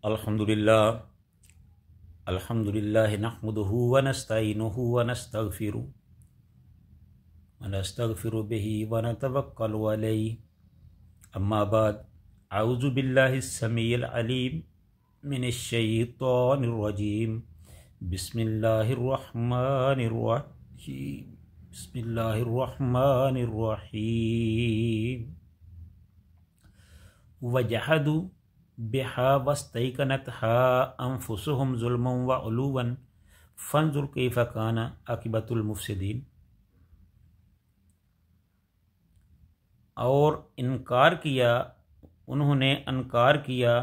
अल्हम्दुलिल्लाह अल्हम्दुलिल्लाह नहमदुहु व नस्तईनुहु व नस्तगफिरु बिही व नतवक्कलु अलैहि। अम्मा बाद, अऊज़ु बिल्लाहिस समीइल अलीम मिनश शैतानिर रजीम। बिस्मिल्लाहिर रहमानिर रहीम। बिस्मिल्लाहिर रहमानिर रहीम। वजहदु बिहा वस्तैकनतहा अनफुसुहुम ज़ुल्मन व उलुवन फंजुर कैफ़ कान आक़िबतुल मुफ़सिदीन। और उन्होंने इनकार किया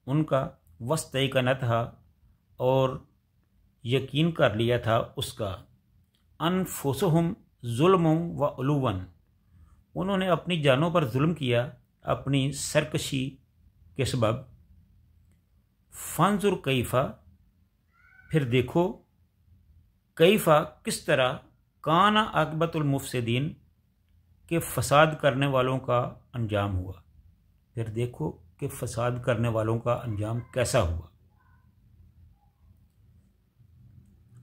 उनका, वस्तैकनतहा और यकीन कर लिया था उसका, अनफुसुहुम ज़ुल्मन व उलुवन, उन्होंने अपनी जानों पर जुल्म किया अपनी सरकशी के सबब। फंजुर कैफ़ा, फिर देखो, कैफ़ा किस तरह, काना आक़िबतुल मुफ़सिदीन, के फसाद करने वालों का अंजाम हुआ। फिर देखो कि फसाद करने वालों का अंजाम कैसा हुआ।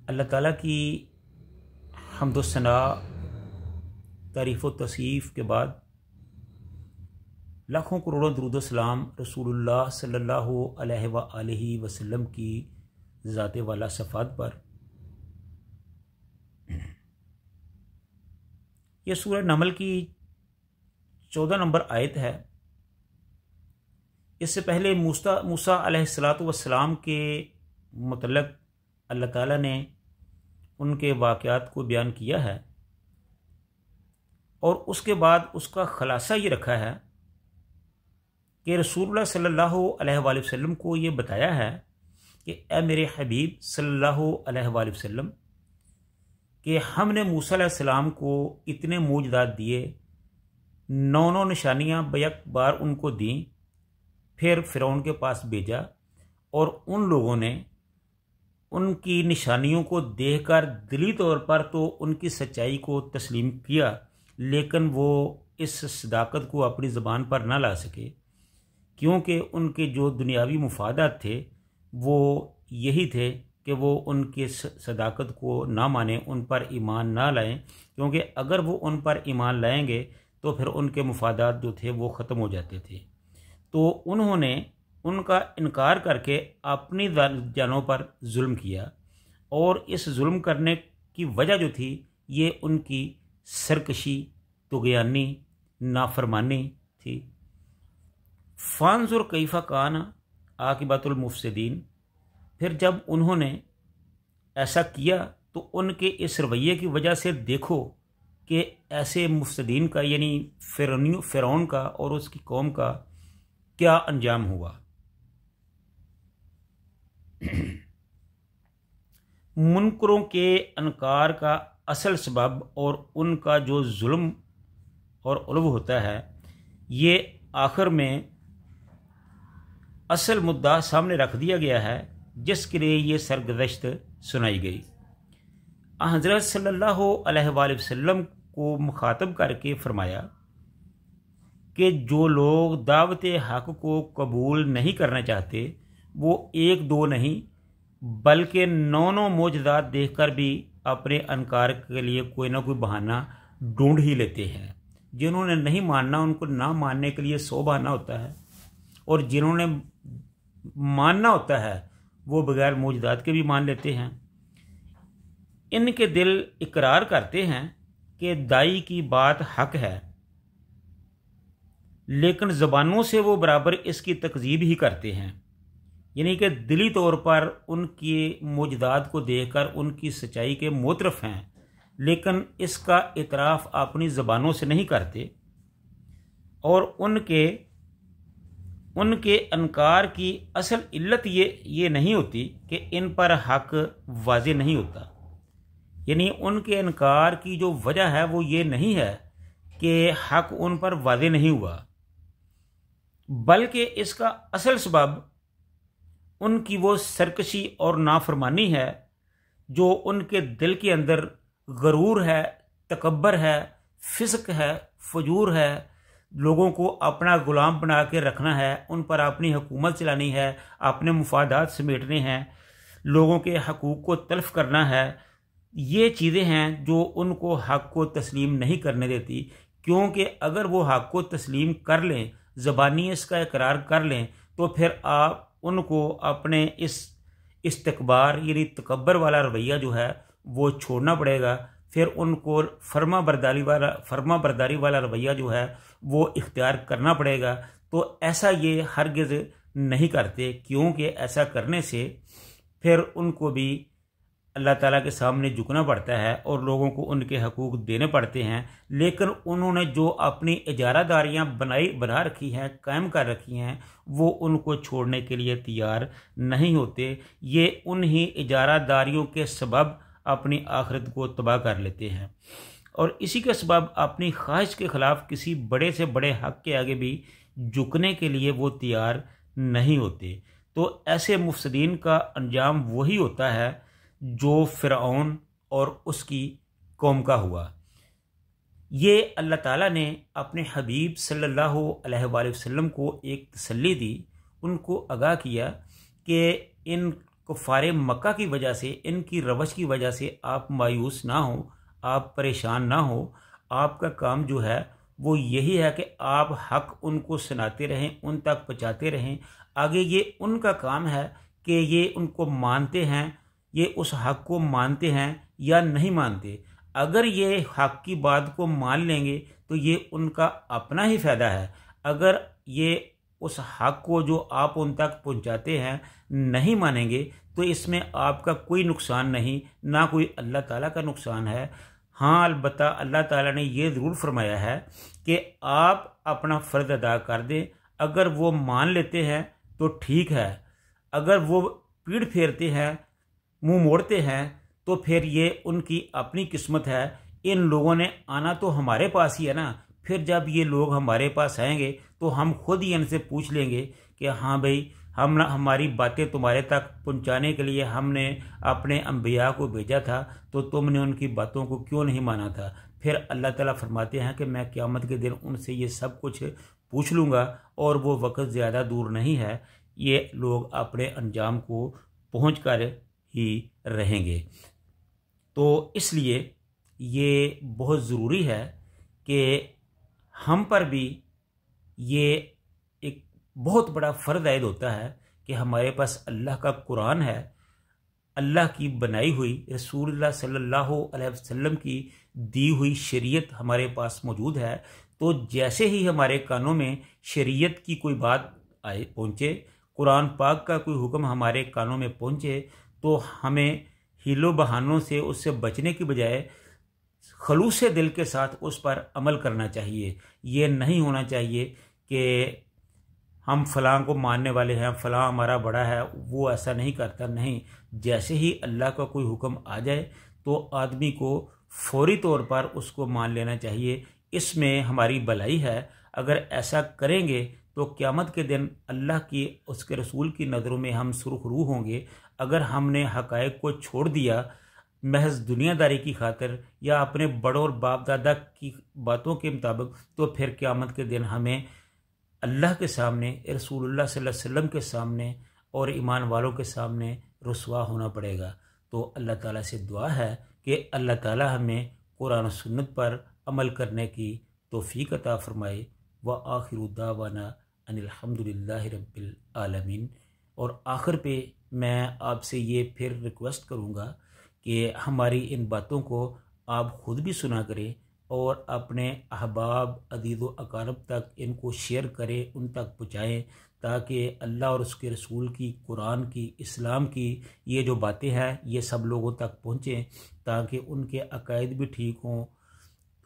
अल्लाह ताला की हम्द व सना, तारीफ़ व तसीफ़ के बाद लाखों करोड़ों दुरूद सलाम रसूलुल्लाह सल्लल्लाहु अलैहि वसल्लम की ज़ात वाला सफ़ात पर। यह सूरह नमल की 14 नंबर आयत है। इससे पहले मूसा अलैहिस्सलातु वस्सलाम के मुतल्लक़ अल्लाह ताला ने उनके वाक़यात को बयान किया है और उसके बाद उसका ख़ुलासा ये रखा है कि रसूलुल्लाह सल्लल्लाहु अलैहि वसल्लम को ये बताया है कि ए मेरे हबीब सल्लल्लाहु अलैहि वसल्लम, कि हमने मूसा अलैहिस्सलाम को इतने मौजज़ात दिए, 9 निशानियाँ बैक बार उनको दी, फिर फ़िरौन के पास भेजा और उन लोगों ने उनकी निशानियों को देखकर दिली तौर पर तो उनकी सच्चाई को तस्लीम किया, लेकिन वो इस सदाकत को अपनी ज़बान पर ना ला सके, क्योंकि उनके जो दुनियावी मुफादात थे वो यही थे कि वो उनके सदाकत को ना माने, उन पर ईमान ना लाएं, क्योंकि अगर वो उन पर ईमान लाएंगे तो फिर उनके मुफादात जो थे वो ख़त्म हो जाते थे। तो उन्होंने उनका इनकार करके अपनी जानों पर जुल्म किया और इस जुल्म करने की वजह जो थी ये उनकी सरकशी, तुग़यानी, नाफरमानी थी। फ़ांज़ुर कैफ़ा कान आक़िबतुल मुफ़सिदीन, फिर जब उन्होंने ऐसा किया तो उनके इस रवैये की वजह से देखो कि ऐसे मुफ़सिदीन का, यानी फ़िरौन का और उसकी कौम का क्या अंजाम हुआ। मुनकरों के इनकार का असल सबब और उनका जो जुल्म और उल्व होता है, ये आखिर में असल मुद्दा सामने रख दिया गया है, जिसके लिए ये सरगुज़श्त सुनाई गई। हज़रत सल्लल्लाहु अलैहि वसल्लम को मुखातब करके फरमाया कि जो लोग दावत हक़ को कबूल नहीं करना चाहते वो 1-2 नहीं बल्कि 9 मौजज़ात देखकर भी अपने इनकार के लिए कोई ना कोई बहाना ढूंढ ही लेते हैं। जिन्होंने नहीं मानना उनको ना मानने के लिए 100 बहाना होता है, और जिन्होंने मानना होता है वो बगैर मौजज़ात के भी मान लेते हैं। इनके दिल इकरार करते हैं कि दाई की बात हक है, लेकिन ज़बानों से वो बराबर इसकी तकज़ीब ही करते हैं, यानी कि दिली तौर पर उनकी मौजज़ात को देखकर उनकी सच्चाई के मोतरफ़ हैं, लेकिन इसका इतराफ़ अपनी ज़बानों से नहीं करते। और उनके इनकार की असल इल्लत ये नहीं होती कि इन पर हक वाज़े नहीं होता, यानी उनके इनकार की जो वजह है वो ये नहीं है कि हक उन पर वाज़े नहीं हुआ, बल्कि इसका असल सबब उनकी वो सरकशी और नाफरमानी है जो उनके दिल के अंदर गरूर है, तकब्बर है, फिस्क है, फजूर है, लोगों को अपना गुलाम बना के रखना है, उन पर अपनी हुकूमत चलानी है, अपने मुफादात समेटने हैं, लोगों के हकूक़ को तल्फ़ करना है, ये चीज़ें हैं जो उनको हक़ को तस्लीम नहीं करने देती। क्योंकि अगर वो हक़ को तस्लीम कर लें, ज़बानी इसका इकरार कर लें, तो फिर आप उनको अपने इस इस्तकबार यानी तकब्बर वाला रवैया जो है वो छोड़ना पड़ेगा। फिर उनको फर्मा बरदारी वाला रवैया जो है वो इख्तियार करना पड़ेगा। तो ऐसा ये हरगिज़ नहीं करते, क्योंकि ऐसा करने से फिर उनको भी अल्लाह ताला के सामने झुकना पड़ता है और लोगों को उनके हकूक़ देने पड़ते हैं। लेकिन उन्होंने जो अपनी इजारादारियाँ बना रखी हैं, कायम कर रखी हैं, वो उनको छोड़ने के लिए तैयार नहीं होते। ये उन्हीं इजारादारियों के सबब अपनी आखिरत को तबाह कर लेते हैं और इसी के सबब अपनी ख्वाहिश के ख़िलाफ़ किसी बड़े से बड़े हक़ के आगे भी झुकने के लिए वो तैयार नहीं होते। तो ऐसे मुफसदीन का अंजाम वही होता है जो फ़िरऔन और उसकी कौम का हुआ। ये अल्लाह ताला ने अपने हबीब सल्लल्लाहु अलैहि वसल्लम को एक तसल्ली दी, उनको आगाह किया कि इन कुफ़ारे मक्का की वजह से, इनकी रवश की वजह से आप मायूस ना हो, आप परेशान ना हो। आपका काम जो है वो यही है कि आप हक़ उनको सुनाते रहें, उन तक पहुँचाते रहें। आगे ये उनका काम है कि ये उनको मानते हैं, ये उस हक़ को मानते हैं या नहीं मानते। अगर ये हक़ की बात को मान लेंगे तो ये उनका अपना ही फ़ायदा है। अगर ये उस हक़ को जो आप उन तक पहुँचाते हैं नहीं मानेंगे तो इसमें आपका कोई नुकसान नहीं, ना कोई अल्लाह ताला का नुकसान है। हाँ, अलबत्ता अल्लाह ताला ने ये ज़रूर फरमाया है कि आप अपना फ़र्ज़ अदा कर दें। अगर वो मान लेते हैं तो ठीक है, अगर वो पीठ फेरते हैं, मुंह मोड़ते हैं, तो फिर ये उनकी अपनी किस्मत है। इन लोगों ने आना तो हमारे पास ही है ना। फिर जब ये लोग हमारे पास आएंगे तो हम खुद ही इनसे पूछ लेंगे कि हाँ भाई, हमारी बातें तुम्हारे तक पहुंचाने के लिए हमने अपने अंबिया को भेजा था, तो तुमने उनकी बातों को क्यों नहीं माना था। फिर अल्लाह ताला फरमाते हैं कि मैं क़यामत के दिन उनसे ये सब कुछ पूछ लूँगा और वो वक्त ज़्यादा दूर नहीं है, ये लोग अपने अंजाम को पहुँच कर ही रहेंगे। तो इसलिए ये बहुत ज़रूरी है कि हम पर भी ये एक बहुत बड़ा फ़र्ज़ आयद होता है कि हमारे पास अल्लाह का कुरान है, अल्लाह की बनाई हुई रसूलुल्लाह सल्लल्लाहु अलैहि वसल्लम की दी हुई शरीयत हमारे पास मौजूद है। तो जैसे ही हमारे कानों में शरीयत की कोई बात पहुँचे, कुरान पाक का कोई हुक्म हमारे कानों में पहुँचे, तो हमें हीलो बहानों से उससे बचने की बजाय खलूस दिल के साथ उस पर अमल करना चाहिए। ये नहीं होना चाहिए कि हम फ़लाँ को मानने वाले हैं, फ़लाँ हमारा बड़ा है, वो ऐसा नहीं करता। नहीं, जैसे ही अल्लाह का कोई हुक्म आ जाए तो आदमी को फौरी तौर पर उसको मान लेना चाहिए। इसमें हमारी भलाई है। अगर ऐसा करेंगे तो क़यामत के दिन अल्लाह की, उसके रसूल की नज़रों में हम सुरखरू होंगे। अगर हमने हक़ाइक़ को छोड़ दिया महज दुनियादारी की खातिर या अपने बड़ों और बाप दादा की बातों के मुताबिक, तो फिर क़यामत के दिन हमें अल्लाह के सामने, रसूलुल्लाह सल्लल्लाहु अलैहि वसल्लम के सामने और ईमान वालों के सामने रुसवा होना पड़ेगा। तो अल्लाह ताला से दुआ है कि अल्लाह ताला हमें कुरान और सुन्नत पर अमल करने की तौफ़ीक अता फ़रमाए। व आखिरु दावाना अनिल हम्दुलिल्लाहि रब्बिल आलमीन। और आखिर पे मैं आपसे ये फिर रिक्वेस्ट करूँगा कि हमारी इन बातों को आप ख़ुद भी सुना करें और अपने अहबाब, अज़ीज़ व अक़ारब तक इनको शेयर करें, उन तक पहुँचाएँ, ताकि अल्लाह और उसके रसूल की, कुरान की, इस्लाम की ये जो बातें हैं ये सब लोगों तक पहुँचें, ताकि उनके अक़ायद भी ठीक हों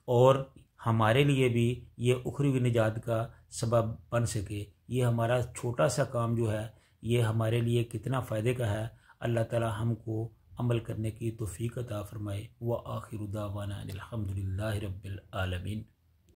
और हमारे लिए भी ये उखरवी निजात का सबब बन सके। ये हमारा छोटा सा काम जो है ये हमारे लिए कितना फ़ायदे का है। अल्लाह ताला हमको अमल करने की तौफ़ीक अता फ़रमाए। व आखिरु दावाना अनिल हम्दुलिल्लाहि रब्बिल आलमीन।